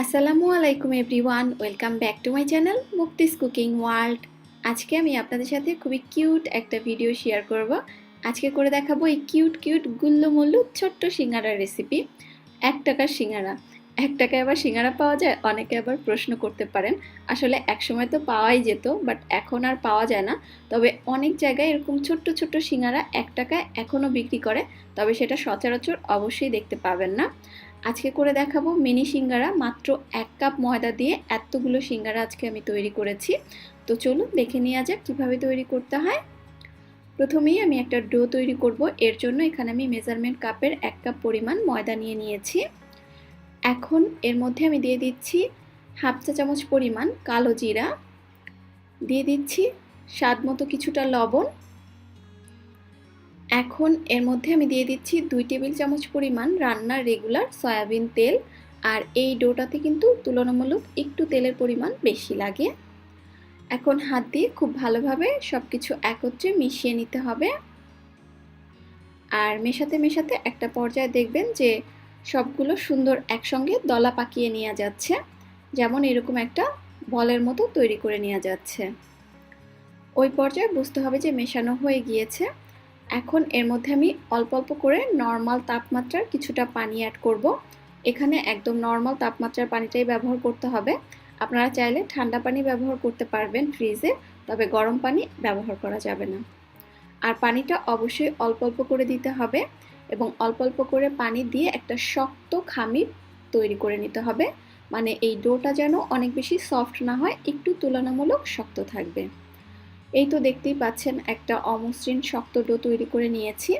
আসসালামু আলাইকুম everyone, welcome back to my channel Mukti's cooking world. আজকে আমি আপনাদের সাথে খুবই কিউট একটা ভিডিও শেয়ার করব। আজকে করে দেখাবো এই কিউট কিউট গুল্লুমুল্লু ছোট্ট সিঙ্গারার রেসিপি। 1 টাকার সিঙ্গারা। 1 টাকায় আবার সিঙ্গারা পাওয়া যায়? অনেকে আবার প্রশ্ন করতে পারেন। আসলে একসময় তো পাওয়াই যেত, বাট এখন আর পাওয়া যায় না। তবে অনেক জায়গায় এরকম ছোট্ট ছোট্ট সিঙ্গারা 1 টাকায় এখনও বিক্রি করে, তবে সেটা সচরাচর অবশ্যই দেখতে পাবেন না। আজকে করে দেখাবো মিনি সিঙ্গারা। মাত্র 1 কাপ ময়দা দিয়ে এতগুলো সিঙ্গারা আজকে আমি তৈরি করেছি। তো চলুন দেখে নেওয়া যাক কিভাবে তৈরি করতে হয়। প্রথমেই আমি একটা ডো তৈরি করব। এর জন্য এখানে আমি মেজারমেন্ট কাপের 1 কাপ পরিমাণ ময়দা নিয়ে নিয়েছি। এখন এর মধ্যে আমি দিয়ে দিচ্ছি হাফ চা চামচ পরিমাণ কালো জিরা, দিয়ে দিচ্ছি স্বাদ মতো কিছুটা লবণ। এখন এর মধ্যে আমি দিয়ে দিচ্ছি 2 টেবিল চামচ পরিমাণ রান্নার রেগুলার সয়াবিন তেল। আর এই ডোটাতে কিন্তু তুলনামূলক একটু তেলের পরিমাণ বেশি লাগে। এখন হাত দিয়ে খুব ভালোভাবে সবকিছু একত্রে মিশিয়ে নিতে হবে। আর মেশাতে মেশাতে একটা পর্যায়ে দেখবেন যে সবগুলো সুন্দর একসঙ্গে দলা পাকিয়ে নেওয়া যাচ্ছে, যেমন এরকম একটা বলের মতো তৈরি করে নেওয়া যাচ্ছে। ওই পর্যায়ে বুঝতে হবে যে মেশানো হয়ে গিয়েছে। এখন এর মধ্যে আমি অল্প অল্প করে নর্মাল তাপমাত্রার কিছুটা পানি অ্যাড করব। এখানে একদম নর্মাল তাপমাত্রার পানিটাই ব্যবহার করতে হবে। আপনারা চাইলে ঠান্ডা পানি ব্যবহার করতে পারবেন ফ্রিজে, তবে গরম পানি ব্যবহার করা যাবে না। আর পানিটা অবশ্যই অল্প অল্প করে দিতে হবে এবং অল্প অল্প করে পানি দিয়ে একটা শক্ত খামির তৈরি করে নিতে হবে। মানে এই ডোটা যেন অনেক বেশি সফট না হয়, একটু তুলনামূলক শক্ত থাকবে। এই তো দেখতেই পাচ্ছেন একটা অমসৃণ শক্ত ডো তৈরি করে নিয়েছি।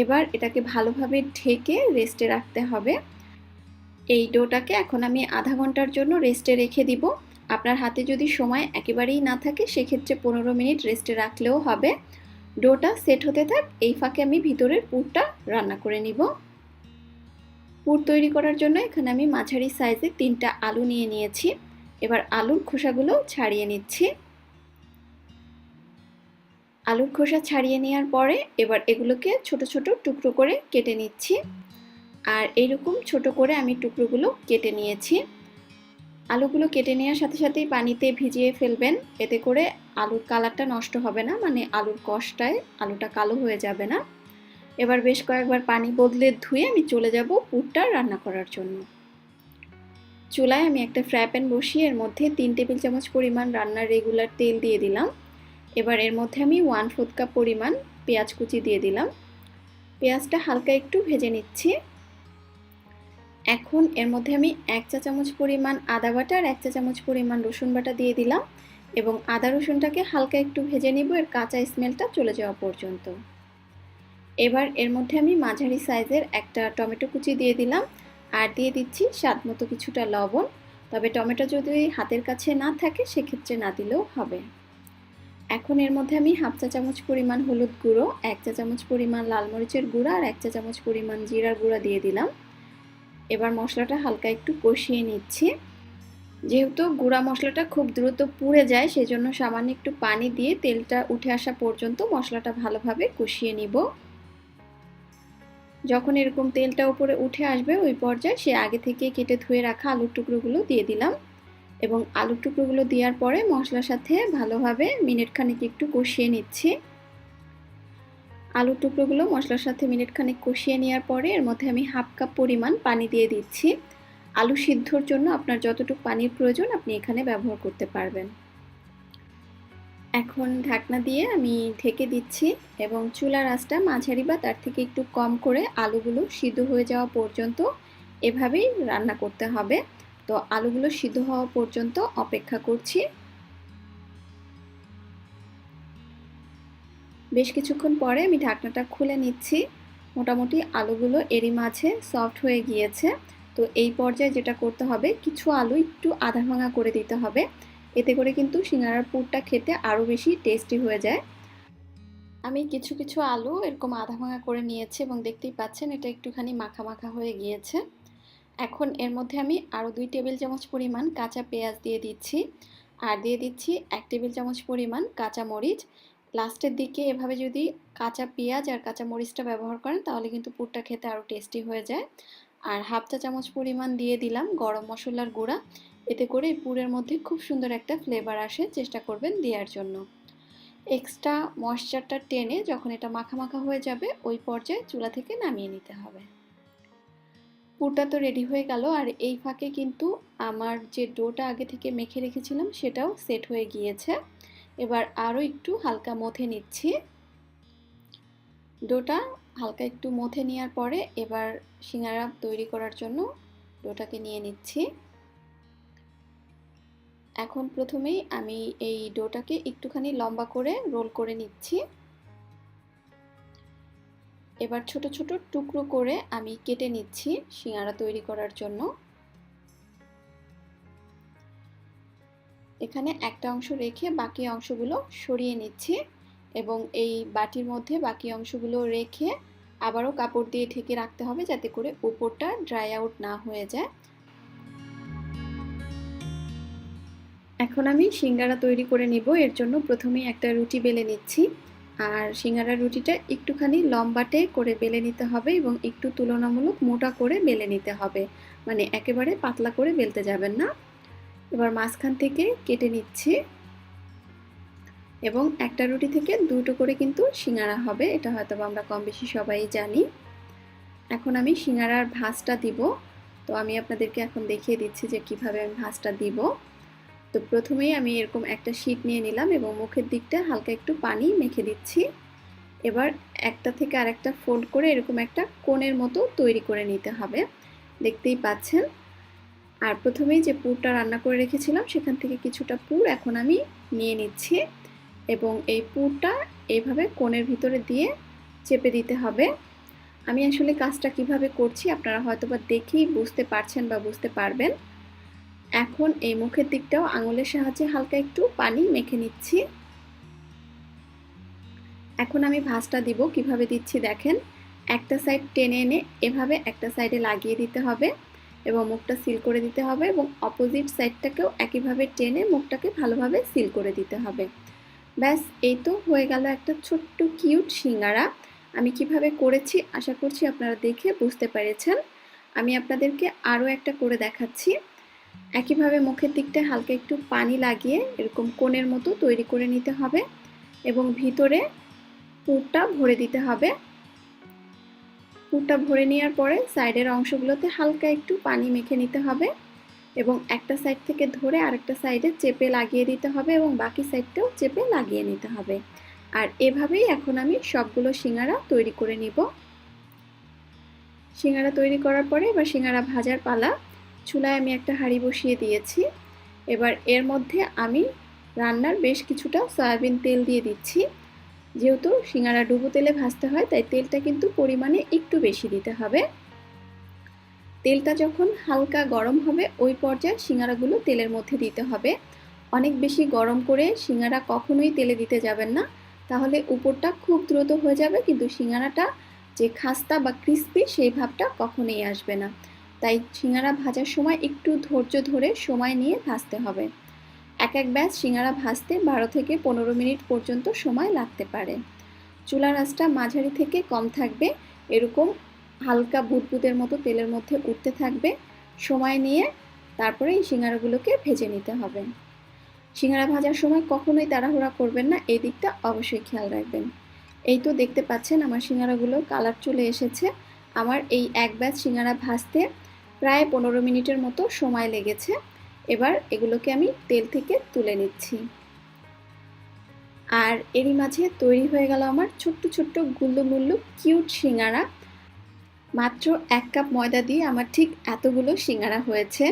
এবার এটাকে ভালোভাবে ঢেকে রেস্টে রাখতে হবে। এই ডোটাকে এখন আমি আধা ঘন্টার জন্য রেস্টে রেখে দিব। আপনার হাতে যদি সময় একেবারেই না থাকে সেক্ষেত্রে 15 মিনিট রেস্টে রাখলেও হবে। ডোটা সেট হতে থাক, এই ফাঁকে আমি ভিতরের পুরটা রান্না করে নিব। পুর তৈরি করার জন্য এখানে আমি মাঝারি সাইজে 3টা আলু নিয়ে নিয়েছি। এবার আলুর খোসাগুলো ছাড়িয়ে নিচ্ছি। আলুর খোসা ছাড়িয়ে নেওয়ার পরে এবার এগুলোকে ছোট ছোট টুকরো করে কেটে নিচ্ছি। আর এইরকম ছোট করে আমি টুকরোগুলো কেটে নিয়েছি। আলুগুলো কেটে নেওয়ার সাথে সাথেই পানিতে ভিজিয়ে ফেলবেন, এতে করে আলুর কালারটা নষ্ট হবে না, মানে আলুর কষটায় আলুটা কালো হয়ে যাবে না। এবার বেশ কয়েকবার পানি বদলে ধুয়ে আমি চলে যাব পুরটা রান্না করার জন্য। চুলায় আমি একটা ফ্রাই প্যান বসিয়ে এর মধ্যে 3 টেবিল চামচ পরিমাণ রান্নার রেগুলার তেল দিয়ে দিলাম। এবার এর মধ্যে আমি 1/4 কাপ পরিমাণ পেঁয়াজ কুচি দিয়ে দিলাম। পেঁয়াজটা হালকা একটু ভেজে নিচ্ছি। এখন এর মধ্যে আমি 1 চা চামচ পরিমাণ আদা বাটা আর 1 চা চামচ পরিমাণ রসুন বাটা দিয়ে দিলাম এবং আদা রসুনটাকে হালকা একটু ভেজে নিব এর কাঁচা স্মেলটা চলে যাওয়া পর্যন্ত। এবার এর মধ্যে আমি মাঝারি সাইজের একটা টমেটো কুচি দিয়ে দিলাম আর দিয়ে দিচ্ছি স্বাদ মতো কিছুটা লবণ। তবে টমেটো যদি হাতের কাছে না থাকে সেক্ষেত্রে না দিলেও হবে। এখন এর মধ্যে আমি হাফ চা চামচ পরিমাণ হলুদ গুঁড়ো, 1 চা চামচ পরিমাণ লাল মরিচের গুঁড়া আর 1 চা চামচ পরিমাণ জিরার গুঁড়া দিয়ে দিলাম। এবার মশলাটা হালকা একটু কষিয়ে নিচ্ছি। যেহেতু গুঁড়া মশলাটা খুব দ্রুত পুড়ে যায়, সেজন্য সামান্য একটু পানি দিয়ে তেলটা উঠে আসা পর্যন্ত মশলাটা ভালোভাবে কষিয়ে নিব। যখন এরকম তেলটা উপরে উঠে আসবে ওই পর্যায়ে সে আগে থেকে কেটে ধুয়ে রাখা আলুর টুকরোগুলো দিয়ে দিলাম এবং আলুর টুকরোগুলো দেওয়ার পরে মশলার সাথে ভালোভাবে মিনিট খানেক একটু কষিয়ে নিচ্ছি। আলুর টুকরোগুলো মশলার সাথে মিনিট খানেক কষিয়ে নেওয়ার পরে এর মধ্যে আমি হাফ কাপ পরিমাণ পানি দিয়ে দিচ্ছি। আলু সিদ্ধর জন্য আপনার যতটুকু পানির প্রয়োজন আপনি এখানে ব্যবহার করতে পারবেন। এখন ঢাকনা দিয়ে আমি ঢেকে দিচ্ছি এবং চুলার আঁচটা মাঝারি বা তার থেকে একটু কম করে আলুগুলো সিদ্ধ হয়ে যাওয়া পর্যন্ত এভাবেই রান্না করতে হবে। তো আলুগুলো সিদ্ধ হওয়া পর্যন্ত অপেক্ষা করছি। বেশ কিছুক্ষণ পরে আমি ঢাকনাটা খুলে নিচ্ছি। মোটামুটি আলুগুলো এরই মাঝে সফট হয়ে গিয়েছে। তো এই পর্যায়ে যেটা করতে হবে, কিছু আলু একটু আধা ভাঙা করে দিতে হবে। এতে করে কিন্তু সিঙ্গারার পুরটা খেতে আরও বেশি টেস্টি হয়ে যায়। আমি কিছু কিছু আলু এরকম আধা ভাঙা করে নিয়েছি এবং দেখতেই পাচ্ছেন এটা একটুখানি মাখা মাখা হয়ে গিয়েছে। এখন এর মধ্যে আমি আরও 2 টেবিল চামচ পরিমাণ কাঁচা পেঁয়াজ দিয়ে দিচ্ছি আর দিয়ে দিচ্ছি 1 টেবিল চামচ পরিমাণ কাঁচা মরিচ। লাস্টের দিকে এভাবে যদি কাঁচা পেঁয়াজ আর কাঁচা মরিচটা ব্যবহার করেন তাহলে কিন্তু পুরটা খেতে আরও টেস্টি হয়ে যায়। আর হাফ চা চামচ পরিমাণ দিয়ে দিলাম গরম মশলার গুঁড়া। এতে করে এই পুরের মধ্যে খুব সুন্দর একটা ফ্লেভার আসে, চেষ্টা করবেন দেওয়ার জন্য। এক্সট্রা ময়েশ্চারটা টেনে যখন এটা মাখা মাখা হয়ে যাবে ওই পর্যায়ে চুলা থেকে নামিয়ে নিতে হবে। পুরটা তো রেডি হয়ে গেল, আর এই ফাঁকে কিন্তু আমার যে ডোটা আগে থেকে মেখে রেখেছিলাম সেটাও সেট হয়ে গিয়েছে। এবার আরও একটু হালকা মথে নিচ্ছি। ডোটা হালকা একটু মথে নেওয়ার পরে এবার সিঙ্গারা তৈরি করার জন্য ডোটাকে নিয়ে নিচ্ছি। এখন প্রথমেই আমি এই ডোটাকে একটুখানি লম্বা করে রোল করে নিচ্ছি। এবার ছোট ছোট টুকরো করে আমি কেটে নিচ্ছি সিঙ্গারা তৈরি করার জন্য। এখানে একটা অংশ রেখে বাকি অংশগুলো সরিয়ে নিচ্ছি এবং এই বাটির মধ্যে বাকি অংশগুলো রেখে আবারও কাপড় দিয়ে ঢেকে রাখতে হবে যাতে করে উপরটা ড্রাই আউট না হয়ে যায়। এখন আমি সিঙ্গারা তৈরি করে নিব। এর জন্য প্রথমেই একটা রুটি বেলে নিচ্ছি, আর সিঙ্গারার রুটিটা একটুখানি লম্বাটে করে বেলে নিতে হবে এবং একটু তুলনামূলক মোটা করে বেলে নিতে হবে, মানে একেবারে পাতলা করে বেলতে যাবেন না। এবার মাঝখান থেকে কেটে নিচ্ছি এবং একটা রুটি থেকে দুটো করে কিন্তু সিঙ্গারা হবে, এটা হয়তো আমরা কম বেশি সবাই জানি। এখন আমি সিঙ্গারার ভাঁজটা দিব, তো আমি আপনাদেরকে এখন দেখিয়ে দিচ্ছি যে কিভাবে আমি ভাঁজটা দিব। তো প্রথমেই আমি এরকম একটা শীট নিয়ে নিলাম এবং মুখের দিকটা হালকা একটু পানি মেখে দিচ্ছি। এবার একটা থেকে আরেকটা ফোল্ড করে এরকম একটা কোণের মতো তৈরি করে নিতে হবে, দেখতেই পাচ্ছেন। আর প্রথমেই যে পুরটা রান্না করে রেখেছিলাম সেখান থেকে কিছুটা পুর এখন আমি নিয়ে নিচ্ছি এবং এই পুরটা এইভাবে কোণের ভিতরে দিয়ে চেপে দিতে হবে। আমি আসলে কাজটা কিভাবে করছি আপনারা হয়তোবা দেখেই বুঝতে পারছেন বা বুঝতে পারবেন। এখন এই মুখের দিকটাও আঙুলের সাহায্যে হালকা একটু পানি মেখে নিচ্ছি। এখন আমি ভাঁজটা দিব, কিভাবে দিচ্ছি দেখেন। একটা সাইড টেনে এনে এভাবে একটা সাইডে লাগিয়ে দিতে হবে এবং মুখটা সিল করে দিতে হবে এবং অপোজিট সাইডটাকেও একইভাবে টেনে মুখটাকে ভালোভাবে সিল করে দিতে হবে। ব্যাস, এই তো হয়ে গেল একটা ছোট্ট কিউট সিঙ্গারা। আমি কিভাবে করেছি আশা করছি আপনারা দেখে বুঝতে পেরেছেন। আমি আপনাদেরকে আরও একটা করে দেখাচ্ছি। একইভাবে মুখের দিকটা হালকা একটু পানি লাগিয়ে এরকম কোণের মতো তৈরি করে নিতে হবে এবং ভিতরে পুরটা ভরে দিতে হবে। পুরটা ভরে নেওয়ার পরে সাইডের অংশগুলোতে হালকা একটু পানি মেখে নিতে হবে এবং একটা সাইড থেকে ধরে আরেকটা সাইডে চেপে লাগিয়ে দিতে হবে এবং বাকি সাইডটাও চেপে লাগিয়ে নিতে হবে। আর এভাবেই এখন আমি সবগুলো সিঙ্গারা তৈরি করে নিব। সিঙ্গারা তৈরি করার পরে এবার সিঙ্গারা ভাজার পালা। চুলায় আমি একটা হাঁড়ি বসিয়ে দিয়েছি। এবার এর মধ্যে আমি রান্নার বেশ কিছুটা সয়াবিন তেল দিয়ে দিচ্ছি। যেহেতু সিঙ্গারা ডুবো তেলে ভাজতে হয় তাই তেলটা কিন্তু পরিমাণে একটু বেশি দিতে হবে। তেলটা যখন হালকা গরম হবে ওই পর্যায়ে সিঙ্গারাগুলো তেলের মধ্যে দিতে হবে। অনেক বেশি গরম করে সিঙ্গারা কখনোই তেলে দিতে যাবেন না, তাহলে উপরটা খুব দ্রুত হয়ে যাবে কিন্তু সিঙ্গারাটা যে খাস্তা বা ক্রিস্পি সেই ভাবটা কখনোই আসবে না। তাই সিঙ্গারা ভাজার সময় একটু ধৈর্য ধরে সময় নিয়ে ভাজতে হবে। এক এক ব্যাচ সিঙ্গারা ভাজতে 12 থেকে 15 মিনিট পর্যন্ত সময় লাগতে পারে। চুলার আঁচটা মাঝারি থেকে কম থাকবে, এরকম হালকা বুদবুদের মতো তেলের মধ্যে উঠতে থাকবে। সময় নিয়ে তারপরে এই সিঙ্গারাগুলোকে ভেজে নিতে হবে। সিঙ্গারা ভাজার সময় কখনোই তাড়াহুড়া করবেন না, এই দিকটা অবশ্যই খেয়াল রাখবেন। এই তো দেখতে পাচ্ছেন আমার সিঙ্গারাগুলো কালার চলে এসেছে। আমার এই এক ব্যাচ সিঙ্গারা ভাজতে প্রায় 15 মিনিটের মতো সময় লেগেছে। এবার এগুলোকে আমি তেল থেকে তুলে নিচ্ছি। আর এরই মাঝে তৈরি হয়ে গেল আমার ছোট্ট ছোট্ট গুল্লু মুল্লু কিউট সিঙ্গারা। মাত্র 1 কাপ ময়দা দিয়ে আমার ঠিক এতগুলো সিঙ্গারা হয়েছে।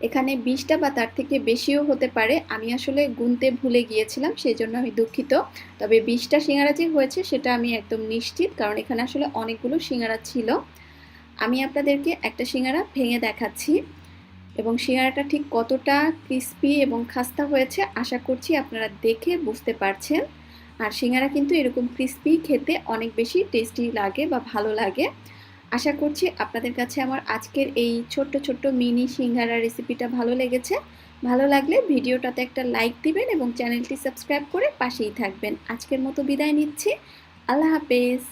এখানে 20টা বা তার থেকে বেশিও হতে পারে, আমি আসলে গুনতে ভুলে গিয়েছিলাম, সেই জন্য আমি দুঃখিত। তবে 20টা সিঙ্গারা যে হয়েছে সেটা আমি একদম নিশ্চিত, কারণ এখানে আসলে অনেকগুলো সিঙ্গারা ছিল। আমি আপনাদেরকে একটা সিঙ্গারা ভেঙে দেখাচ্ছি এবং সিঙ্গারাটা ঠিক কতটা ক্রিস্পি এবং খাস্তা হয়েছে আশা করছি আপনারা দেখে বুঝতে পারছেন। আর সিঙ্গারা কিন্তু এরকম ক্রিস্পি খেতে অনেক বেশি টেস্টি লাগে বা ভালো লাগে। আশা করছি আপনাদের কাছে আমার আজকের এই ছোট্ট ছোট্ট মিনি সিঙ্গারা রেসিপিটা ভালো লেগেছে। ভালো লাগলে ভিডিওটাতে একটা লাইক দিবেন এবং চ্যানেলটি সাবস্ক্রাইব করে পাশেই থাকবেন। আজকের মতো বিদায় নিচ্ছি। আল্লাহ হাফেজ।